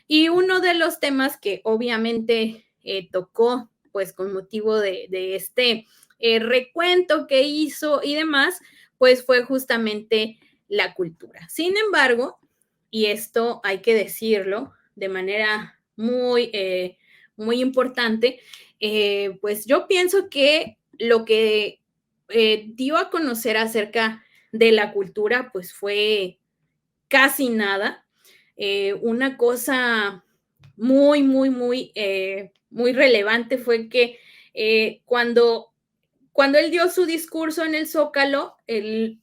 Y uno de los temas que obviamente tocó, pues con motivo de este recuento que hizo y demás, pues fue justamente la cultura. Sin embargo, y esto hay que decirlo de manera muy importante, pues yo pienso que lo que dio a conocer acerca de la cultura, pues fue casi nada. Una cosa muy relevante fue que cuando él dio su discurso en el Zócalo,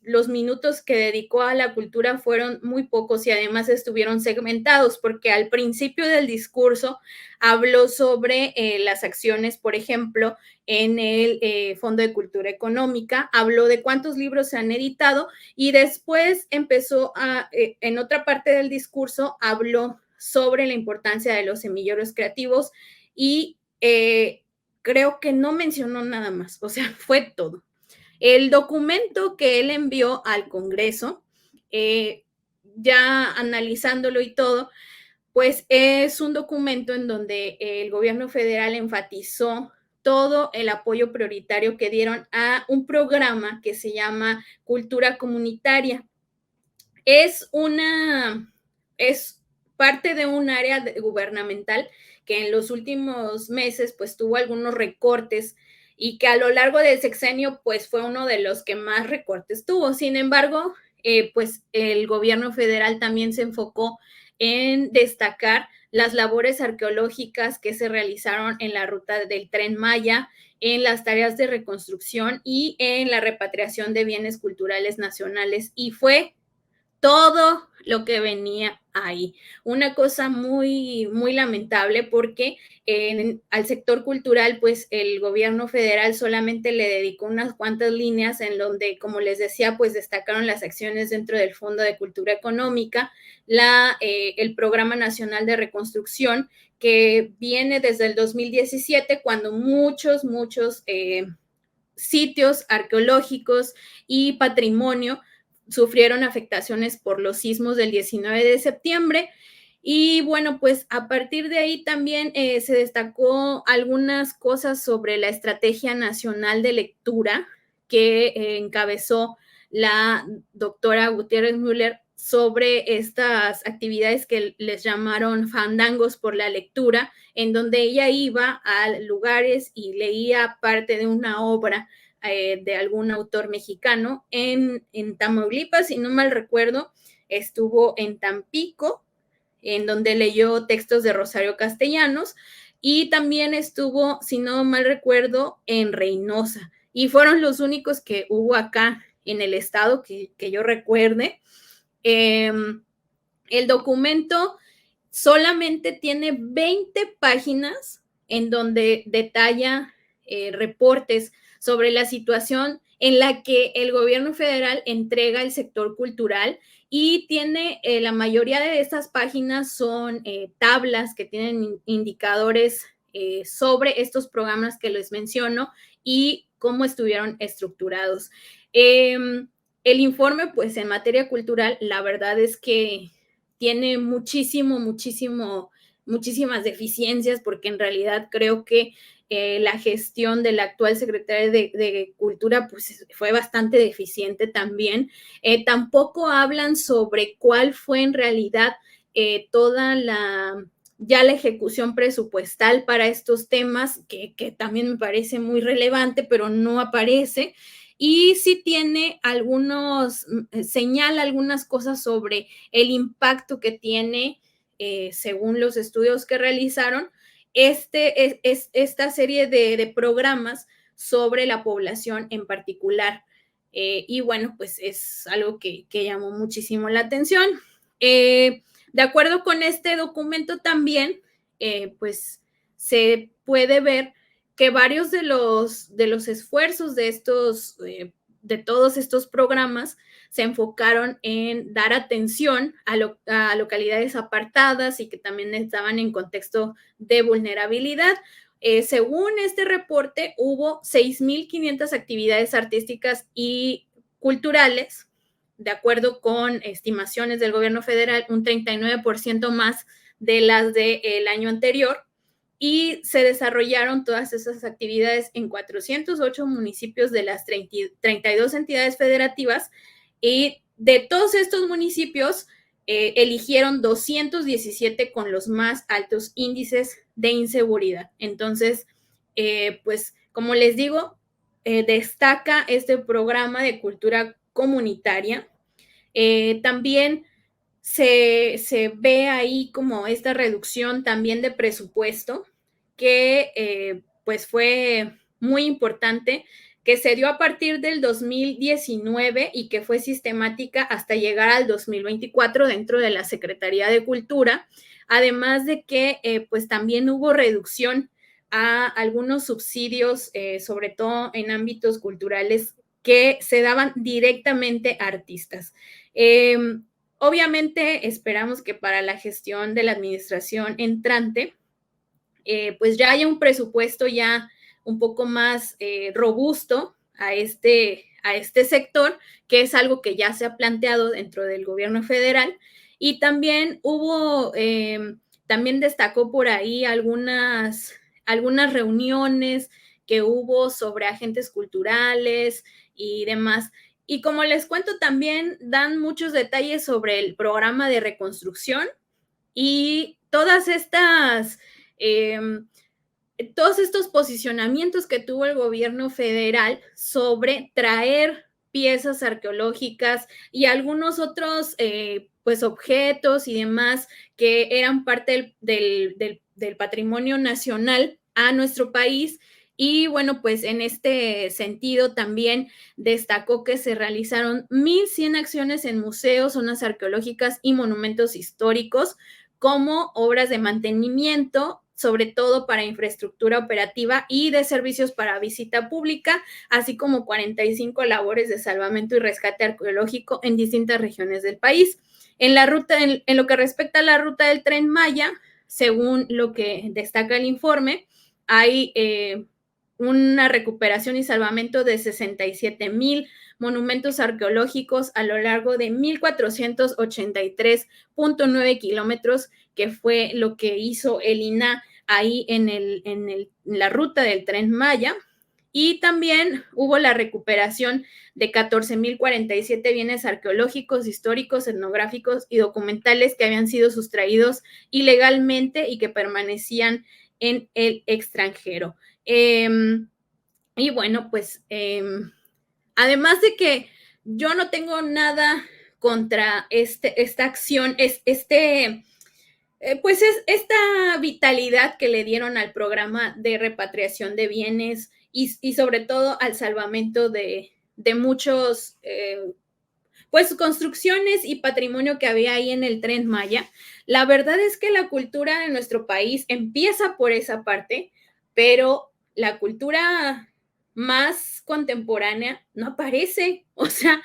los minutos que dedicó a la cultura fueron muy pocos y además estuvieron segmentados, porque al principio del discurso habló sobre las acciones, por ejemplo, en el Fondo de Cultura Económica, habló de cuántos libros se han editado y después en otra parte del discurso, habló sobre la importancia de los semilleros creativos y creo que no mencionó nada más, o sea, fue todo. El documento que él envió al Congreso, ya analizándolo y todo, pues es un documento en donde el gobierno federal enfatizó todo el apoyo prioritario que dieron a un programa que se llama Cultura Comunitaria. Es es parte de un área gubernamental que en los últimos meses pues tuvo algunos recortes y que a lo largo del sexenio pues fue uno de los que más recortes tuvo. Sin embargo, pues el gobierno federal también se enfocó en destacar las labores arqueológicas que se realizaron en la ruta del Tren Maya, en las tareas de reconstrucción y en la repatriación de bienes culturales nacionales. Y fue todo lo que venía ahí. Una cosa muy lamentable porque al sector cultural, pues el gobierno federal solamente le dedicó unas cuantas líneas en donde, como les decía, pues destacaron las acciones dentro del Fondo de Cultura Económica, el Programa Nacional de Reconstrucción, que viene desde el 2017, cuando muchos sitios arqueológicos y patrimonio sufrieron afectaciones por los sismos del 19 de septiembre. Y bueno, pues a partir de ahí también se destacó algunas cosas sobre la Estrategia Nacional de Lectura que encabezó la doctora Gutiérrez Müller sobre estas actividades que les llamaron fandangos por la lectura, en donde ella iba a lugares y leía parte de una obra de algún autor mexicano en Tamaulipas, si no mal recuerdo, estuvo en Tampico, en donde leyó textos de Rosario Castellanos, y también estuvo, si no mal recuerdo, en Reynosa. Y fueron los únicos que hubo acá en el estado que yo recuerde. El documento solamente tiene 20 páginas en donde detalla reportes sobre la situación en la que el gobierno federal entrega el sector cultural y tiene la mayoría de estas páginas son tablas que tienen indicadores sobre estos programas que les menciono y cómo estuvieron estructurados. El informe, pues en materia cultural, la verdad es que tiene muchísimas deficiencias, porque en realidad creo que la gestión del actual secretario de Cultura pues fue bastante deficiente también. Tampoco hablan sobre cuál fue en realidad toda ya la ejecución presupuestal para estos temas, que también me parece muy relevante, pero no aparece. Y sí tiene señala algunas cosas sobre el impacto que tiene, según los estudios que realizaron, esta serie de programas sobre la población en particular. Y bueno, pues es algo que llamó muchísimo la atención. De acuerdo con este documento también, pues se puede ver que varios de los esfuerzos de todos estos programas se enfocaron en dar atención a localidades apartadas y que también estaban en contexto de vulnerabilidad. Según este reporte, hubo 6,500 actividades artísticas y culturales, de acuerdo con estimaciones del gobierno federal, un 39% más de las del año anterior y se desarrollaron todas esas actividades en 408 municipios de las 32 entidades federativas y de todos estos municipios eligieron 217 con los más altos índices de inseguridad. Entonces, pues como les digo, destaca este programa de cultura comunitaria. También se ve ahí como esta reducción también de presupuesto que pues fue muy importante, que se dio a partir del 2019 y que fue sistemática hasta llegar al 2024 dentro de la Secretaría de Cultura, además de que pues también hubo reducción a algunos subsidios, sobre todo en ámbitos culturales que se daban directamente a artistas. Obviamente esperamos que para la gestión de la administración entrante, pues ya haya un presupuesto ya un poco más robusto a este sector, que es algo que ya se ha planteado dentro del gobierno federal. Y también hubo, también destacó por ahí algunas reuniones que hubo sobre agentes culturales y demás. Y como les cuento, también dan muchos detalles sobre el programa de reconstrucción y eh, todos estos posicionamientos que tuvo el gobierno federal sobre traer piezas arqueológicas y algunos otros pues objetos y demás que eran parte del patrimonio nacional a nuestro país. Y bueno, pues en este sentido también destacó que se realizaron 1,100 acciones en museos, zonas arqueológicas y monumentos históricos como obras de mantenimiento, sobre todo para infraestructura operativa y de servicios para visita pública, así como 45 labores de salvamento y rescate arqueológico en distintas regiones del país. En lo que respecta a la ruta del Tren Maya, según lo que destaca el informe, hay una recuperación y salvamento de 67,000 monumentos arqueológicos a lo largo de 1,483.9 kilómetros, que fue lo que hizo el INAH ahí en la ruta del Tren Maya. Y también hubo la recuperación de 14,047 bienes arqueológicos, históricos, etnográficos y documentales que habían sido sustraídos ilegalmente y que permanecían en el extranjero. Y bueno, pues además de que yo no tengo nada contra esta acción, pues es esta vitalidad que le dieron al programa de repatriación de bienes y sobre todo al salvamento de muchos, pues construcciones y patrimonio que había ahí en el Tren Maya. La verdad es que la cultura de nuestro país empieza por esa parte, pero la cultura más contemporánea no aparece. O sea,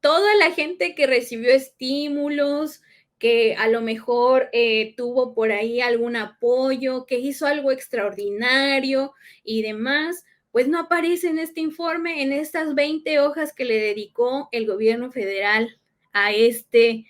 toda la gente que recibió estímulos, que a lo mejor tuvo por ahí algún apoyo, que hizo algo extraordinario y demás, pues no aparece en este informe, en estas 20 hojas que le dedicó el gobierno federal a este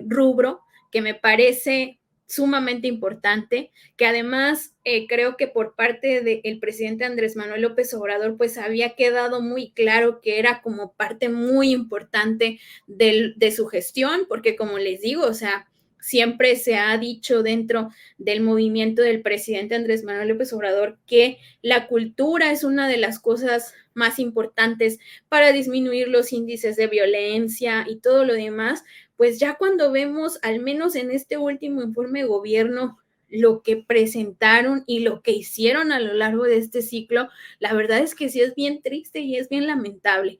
rubro, que me parece sumamente importante, que además creo que por parte del presidente Andrés Manuel López Obrador, pues había quedado muy claro que era como parte muy importante de su gestión, porque como les digo, o sea, siempre se ha dicho dentro del movimiento del presidente Andrés Manuel López Obrador que la cultura es una de las cosas más importantes para disminuir los índices de violencia y todo lo demás. Pues ya cuando vemos, al menos en este último informe de gobierno, lo que presentaron y lo que hicieron a lo largo de este ciclo, la verdad es que sí es bien triste y es bien lamentable.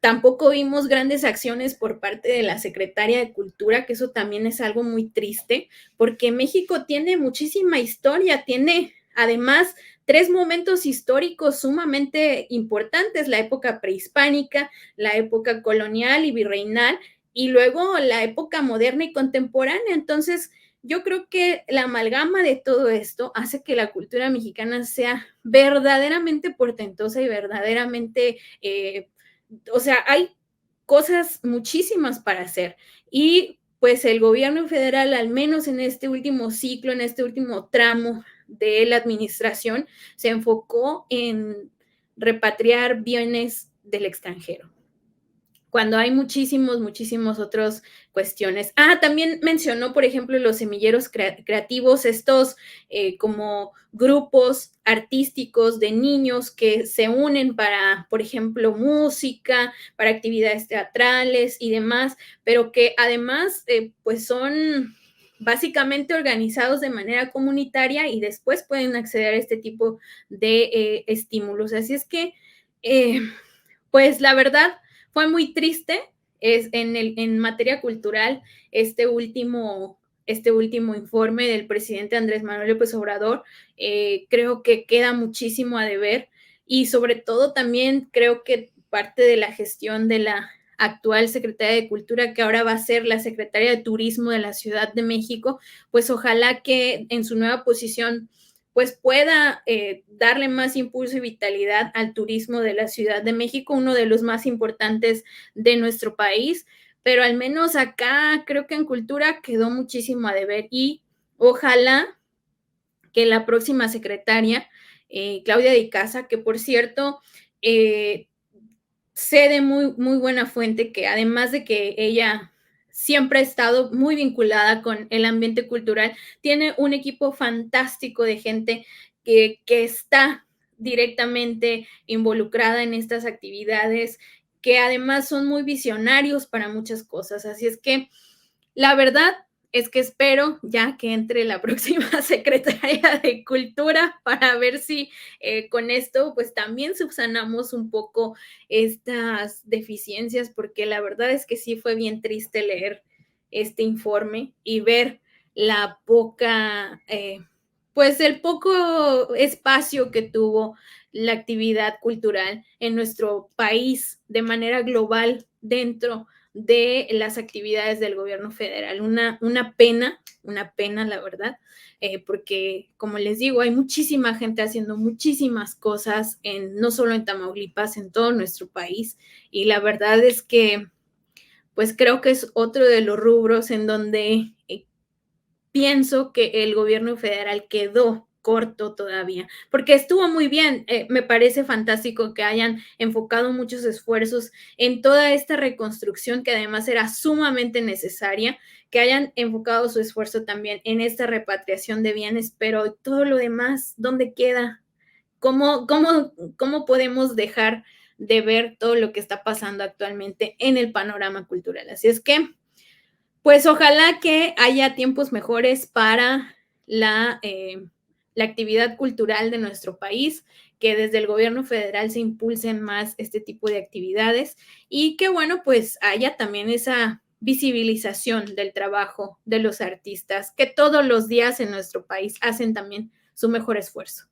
Tampoco vimos grandes acciones por parte de la Secretaria de Cultura, que eso también es algo muy triste, porque México tiene muchísima historia, tiene además 3 momentos históricos sumamente importantes: la época prehispánica, la época colonial y virreinal, y luego la época moderna y contemporánea. Entonces, yo creo que la amalgama de todo esto hace que la cultura mexicana sea verdaderamente portentosa y verdaderamente o sea, hay cosas muchísimas para hacer. Y pues el gobierno federal, al menos en este último ciclo, en este último tramo de la administración, se enfocó en repatriar bienes del extranjero, cuando hay muchísimos otros cuestiones. También mencionó, por ejemplo, los semilleros creativos, estos como grupos artísticos de niños que se unen para, por ejemplo, música, para actividades teatrales y demás, pero que además pues son básicamente organizados de manera comunitaria y después pueden acceder a este tipo de estímulos. Así es que eh, pues la verdad fue muy triste en materia cultural este último informe del presidente Andrés Manuel López Obrador. Creo que queda muchísimo a deber y sobre todo también creo que parte de la gestión de la actual secretaria de Cultura, que ahora va a ser la secretaria de Turismo de la Ciudad de México, pues ojalá que en su nueva posición pues pueda darle más impulso y vitalidad al turismo de la Ciudad de México, uno de los más importantes de nuestro país, pero al menos acá creo que en cultura quedó muchísimo a deber y ojalá que la próxima secretaria, Claudia de Casa, que por cierto, sé de muy buena fuente que además de que ella siempre ha estado muy vinculada con el ambiente cultural, tiene un equipo fantástico de gente que está directamente involucrada en estas actividades, que además son muy visionarios para muchas cosas. Así es que la verdad es que espero ya que entre la próxima secretaria de Cultura para ver si con esto pues también subsanamos un poco estas deficiencias, porque la verdad es que sí fue bien triste leer este informe y ver la poca, pues el poco espacio que tuvo la actividad cultural en nuestro país de manera global dentro de las actividades del gobierno federal. Una pena, la verdad, porque como les digo, hay muchísima gente haciendo muchísimas cosas, no solo en Tamaulipas, en todo nuestro país, y la verdad es que pues creo que es otro de los rubros en donde pienso que el gobierno federal quedó corto todavía, porque estuvo muy bien, me parece fantástico que hayan enfocado muchos esfuerzos en toda esta reconstrucción que además era sumamente necesaria, que hayan enfocado su esfuerzo también en esta repatriación de bienes, pero todo lo demás, ¿dónde queda? ¿Cómo podemos dejar de ver todo lo que está pasando actualmente en el panorama cultural? Así es que pues ojalá que haya tiempos mejores para la actividad cultural de nuestro país, que desde el gobierno federal se impulsen más este tipo de actividades y que, bueno, pues haya también esa visibilización del trabajo de los artistas que todos los días en nuestro país hacen también su mejor esfuerzo.